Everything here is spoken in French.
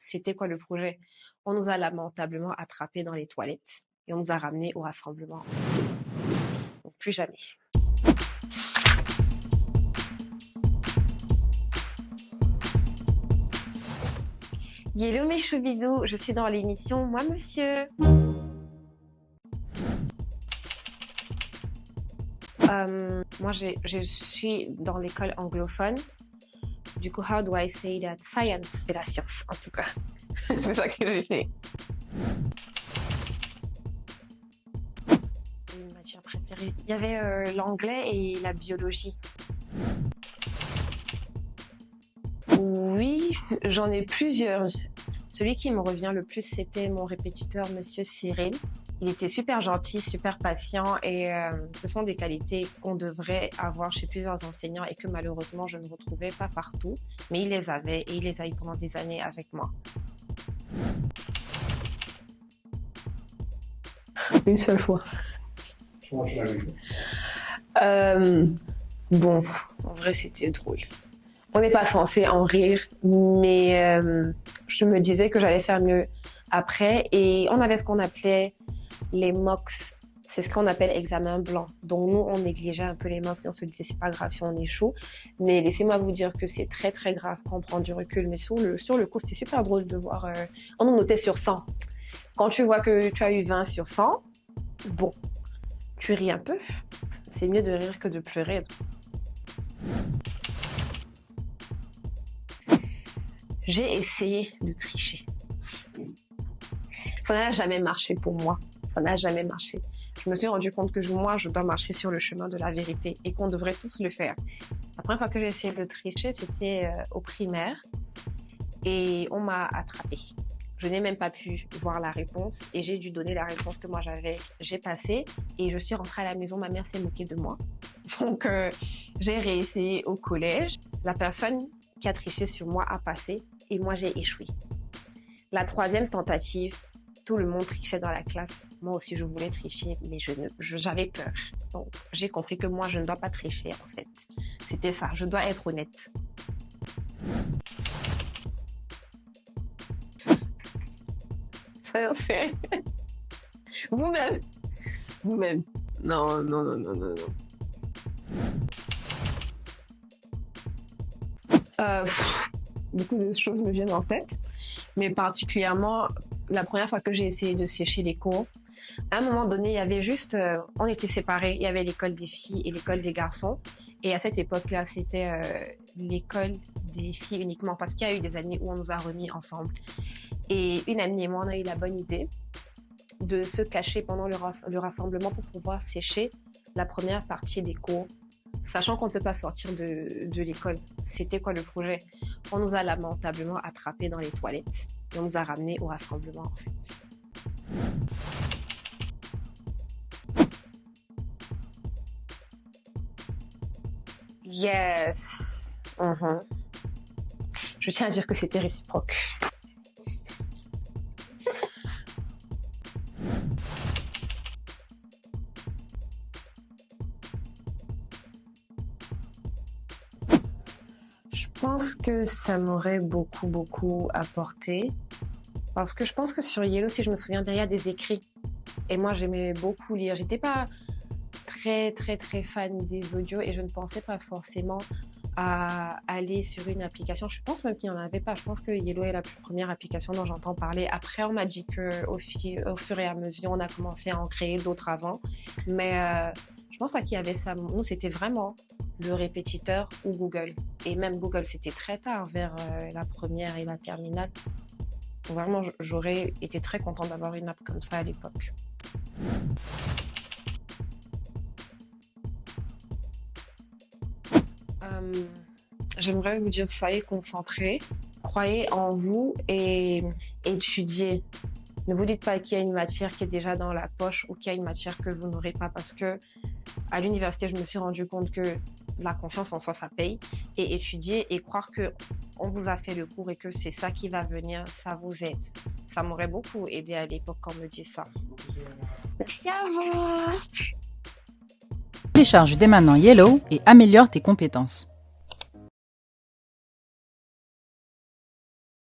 c'était quoi le projet? On nous a lamentablement attrapés dans les toilettes et on nous a ramenés au rassemblement. Donc plus jamais. Hello mes choubidous, je suis dans l'émission Moi Monsieur. Moi je suis dans l'école anglophone. Du coup, how do I say that? Science, c'est la science en tout cas. C'est ça que j'ai fait. Une matière préférée. Il y avait l'anglais et la biologie. Oui, j'en ai plusieurs. Celui qui me revient le plus, c'était mon répétiteur, Monsieur Cyril. Il était super gentil, super patient et ce sont des qualités qu'on devrait avoir chez plusieurs enseignants et que malheureusement, je ne retrouvais pas partout. Mais il les avait et il les a eu pendant des années avec moi. Une seule fois. Comment tu l'as vécu? Bon, en vrai, c'était drôle. On n'est pas censé en rire, mais je me disais que j'allais faire mieux après. Et on avait ce qu'on appelait les mocks. C'est ce qu'on appelle examen blanc. Donc nous, on négligeait un peu les mocks et on se disait c'est pas grave si on échoue. Mais laissez-moi vous dire que c'est très très grave quand on prend du recul. Mais sur le coup, c'était super drôle de voir. On nous notait sur 100. Quand tu vois que tu as eu 20 sur 100, bon, tu ris un peu. C'est mieux de rire que de pleurer. J'ai essayé de tricher. Ça n'a jamais marché pour moi. Ça n'a jamais marché. Je me suis rendu compte que moi, je dois marcher sur le chemin de la vérité et qu'on devrait tous le faire. La première fois que j'ai essayé de tricher, c'était au primaire et on m'a attrapée. Je n'ai même pas pu voir la réponse et j'ai dû donner la réponse que moi j'avais. J'ai passé et je suis rentrée à la maison. Ma mère s'est moquée de moi. Donc, j'ai réessayé au collège. La personne qui a triché sur moi a passé et moi j'ai échoué. La troisième tentative, tout le monde trichait dans la classe. Moi aussi je voulais tricher, mais j'avais peur. Donc j'ai compris que moi je ne dois pas tricher en fait. C'était ça, je dois être honnête. C'est vous-même. Vous-même. Non. Beaucoup de choses me viennent en tête, mais particulièrement la première fois que j'ai essayé de sécher les cours. À un moment donné, il y avait juste, on était séparés, il y avait l'école des filles et l'école des garçons, et à cette époque-là, c'était l'école des filles uniquement, parce qu'il y a eu des années où on nous a remis ensemble. Et une amie et moi, on a eu la bonne idée de se cacher pendant le rassemblement pour pouvoir sécher la première partie des cours. Sachant qu'on ne peut pas sortir de l'école. C'était quoi le projet? On nous a lamentablement attrapés dans les toilettes et on nous a ramenés au rassemblement en fait. Yes. Je tiens à dire que c'était réciproque. Je pense que ça m'aurait beaucoup apporté. Parce que je pense que sur Yellow, si je me souviens bien, il y a des écrits. Et moi, j'aimais beaucoup lire. J'étais pas très fan des audios et je ne pensais pas forcément à aller sur une application. Je pense même qu'il n'y en avait pas. Je pense que Yellow est la première application dont j'entends parler. Après, on m'a dit qu'au fur et à mesure, on a commencé à en créer d'autres avant. Mais je pense à qui avait ça. Nous, c'était vraiment le répétiteur ou Google. Et même Google, c'était très tard, vers la première et la terminale. Donc vraiment, j'aurais été très contente d'avoir une app comme ça à l'époque. J'aimerais vous dire, soyez concentrés, croyez en vous et étudiez. Ne vous dites pas qu'il y a une matière qui est déjà dans la poche ou qu'il y a une matière que vous n'aurez pas, parce que à l'université, je me suis rendu compte que la confiance en soi, ça paye. Et étudier et croire que on vous a fait le cours et que c'est ça qui va venir, ça vous aide. Ça m'aurait beaucoup aidé à l'époque quand on me dit ça. Merci à vous. Télécharge dès maintenant Yellow et améliore tes compétences.